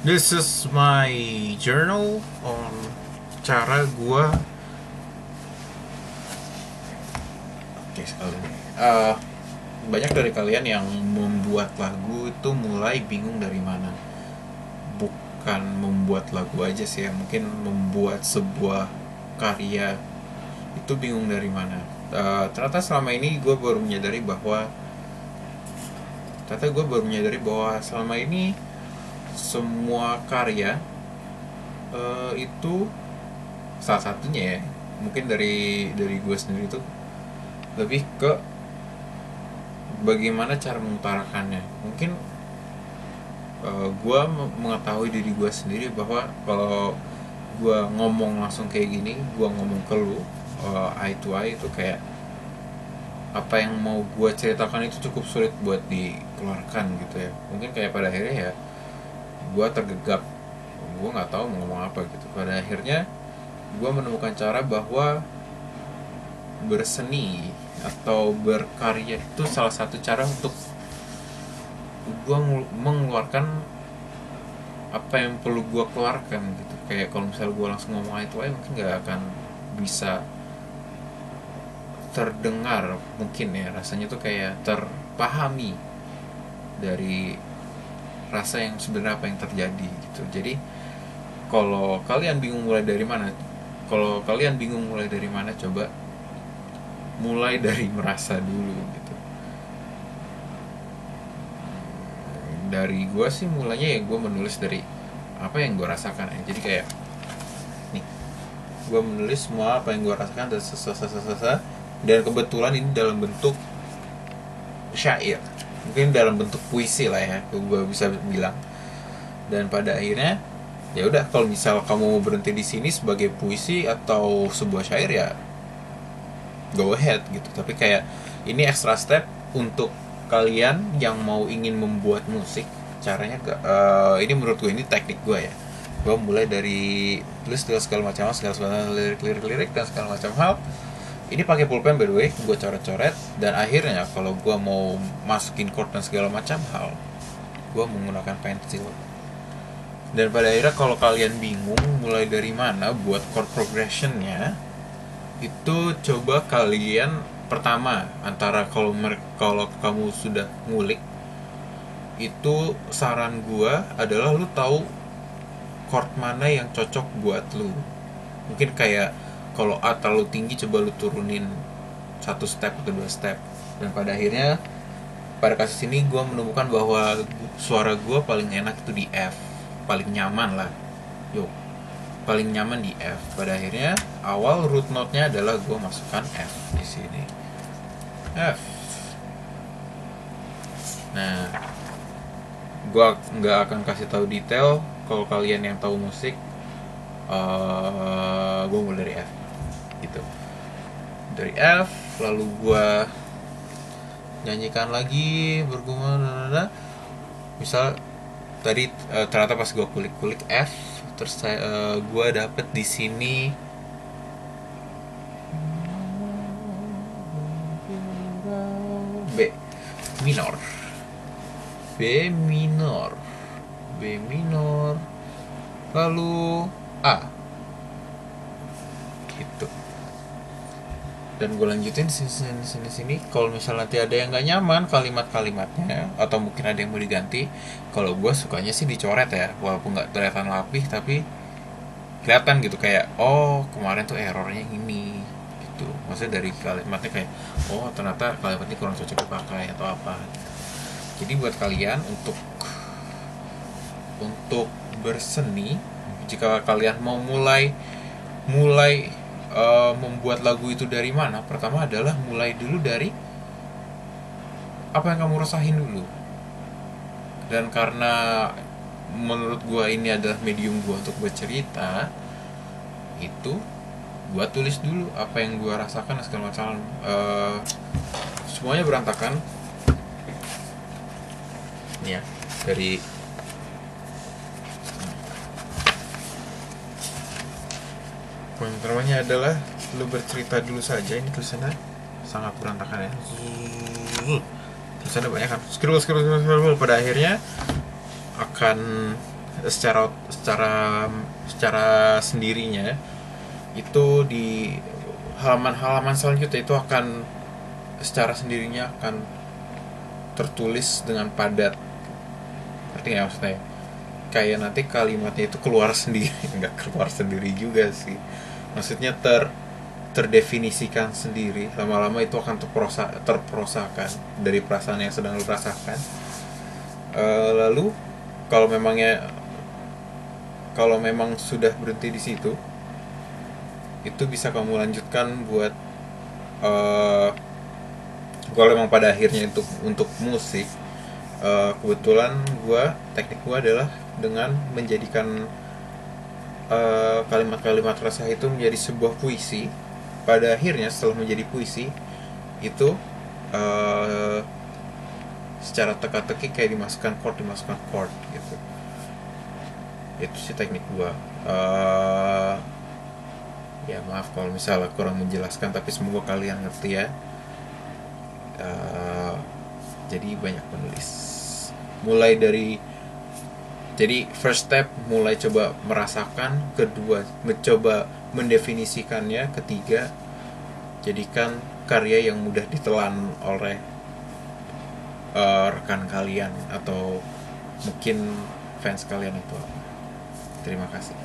This is my journal on cara gua. Oke sekali nih. Banyak dari kalian yang membuat lagu itu mulai bingung dari mana. Bukan membuat lagu aja sih ya, mungkin membuat sebuah karya itu bingung dari mana. Ternyata selama ini gue baru menyadari bahwa selama ini semua karya itu salah satunya ya, mungkin dari gue sendiri itu lebih ke bagaimana cara mengutarakannya. Mungkin gue mengetahui diri gue sendiri bahwa kalau gue ngomong langsung kayak gini, gue ngomong ke lu eye to eye, itu kayak apa yang mau gue ceritakan itu cukup sulit buat dikeluarkan gitu ya. Mungkin kayak pada akhirnya ya gue tergegap, gue nggak tahu mau ngomong apa gitu. Pada akhirnya gue menemukan cara bahwa berseni atau berkarya itu salah satu cara untuk gue mengeluarkan apa yang perlu gue keluarkan gitu. Kayak kalau misalnya gue langsung ngomong itu aja mungkin nggak akan bisa terdengar, mungkin ya rasanya tuh kayak terpahami dari rasa yang sebenarnya apa yang terjadi gitu. Jadi kalau kalian bingung mulai dari mana, coba mulai dari merasa dulu gitu. Dari gue sih mulanya ya gue menulis dari apa yang gue rasakan ya. Jadi kayak nih, gue menulis semua apa yang gue rasakan dan kebetulan ini dalam bentuk syair, mungkin dalam bentuk puisi lah ya, gue bisa bilang. Dan pada akhirnya ya udah, kalau misal kamu mau berhenti di sini sebagai puisi atau sebuah syair ya go ahead gitu. Tapi kayak ini extra step untuk kalian yang mau ingin membuat musik. Caranya ini menurut gue, ini teknik gue ya. Gue mulai dari tulis segala macam hal, segala lirik dan segala macam hal. Ini pakai pulpen by the way, gue coret-coret. Dan akhirnya kalau gue mau masukin chord dan segala macam hal, gue menggunakan pensil. Dan pada akhirnya kalau kalian bingung mulai dari mana buat chord progressionnya, itu coba kalian pertama, antara kalau kamu sudah ngulik, itu saran gua adalah lu tahu chord mana yang cocok buat lu. Mungkin kayak kalau A terlalu tinggi, coba lu turunin satu step atau dua step. Dan pada akhirnya pada kasus ini gua menemukan bahwa suara gua paling enak itu di F, paling nyaman lah. Paling nyaman di F. Pada akhirnya awal root note-nya adalah gue masukkan F di sini. F. Nah, gue nggak akan kasih tahu detail. Kalau kalian yang tahu musik, gue mulai dari F, gitu. Dari F, lalu gue nyanyikan lagi bergumul. Misal tadi ternyata pas gue kulik-kulik F, terus gue dapet di sini B minor, B minor, B minor, lalu A, gitu. Dan gue lanjutin sini. Kalau misalnya nanti ada yang nggak nyaman kalimat-kalimatnya atau mungkin ada yang mau diganti, kalau gue sukanya sih dicoret ya, walaupun nggak kelihatan rapih tapi kelihatan gitu, kayak oh kemarin tuh errornya ini gitu. Maksudnya dari kalimatnya kayak oh ternyata kalimat ini kurang cocok dipakai atau apa. Jadi buat kalian untuk berseni, jika kalian mau mulai membuat lagu itu dari mana, pertama adalah mulai dulu dari apa yang kamu rasain dulu. Dan karena menurut gue ini adalah medium gue untuk bercerita, itu gue tulis dulu apa yang gue rasakan segala macam. Semuanya berantakan nih ya, dari poin pertamanya adalah lu bercerita dulu saja. Ini tulisannya sangat berantakan ya, tulisannya banyak kan, scroll. Pada akhirnya akan secara secara secara sendirinya itu di halaman-halaman selanjutnya itu akan secara sendirinya akan tertulis dengan padat. Ngerti nggak maksudnya? Kayak nanti kalimatnya itu keluar sendiri, nggak keluar sendiri juga sih, maksudnya terdefinisikan sendiri. Lama-lama itu akan terprosakan dari perasaan yang sedang lu rasakan. Lalu kalau memang sudah berhenti di situ, itu bisa kamu lanjutkan buat kalau memang pada akhirnya untuk musik. Kebetulan teknik gue adalah dengan menjadikan kalimat-kalimat rasa itu menjadi sebuah puisi. Pada akhirnya setelah menjadi puisi itu uh, secara teka-teki kayak dimasukkan chord gitu. Itu sih teknik gua. Ya maaf kalau misalnya kurang menjelaskan, tapi semoga kalian ngerti ya. Uh, jadi banyak menulis, mulai dari, jadi first step mulai coba merasakan, kedua mencoba mendefinisikannya, ketiga jadikan karya yang mudah ditelan oleh rekan kalian atau mungkin fans kalian itu apa. Terima kasih.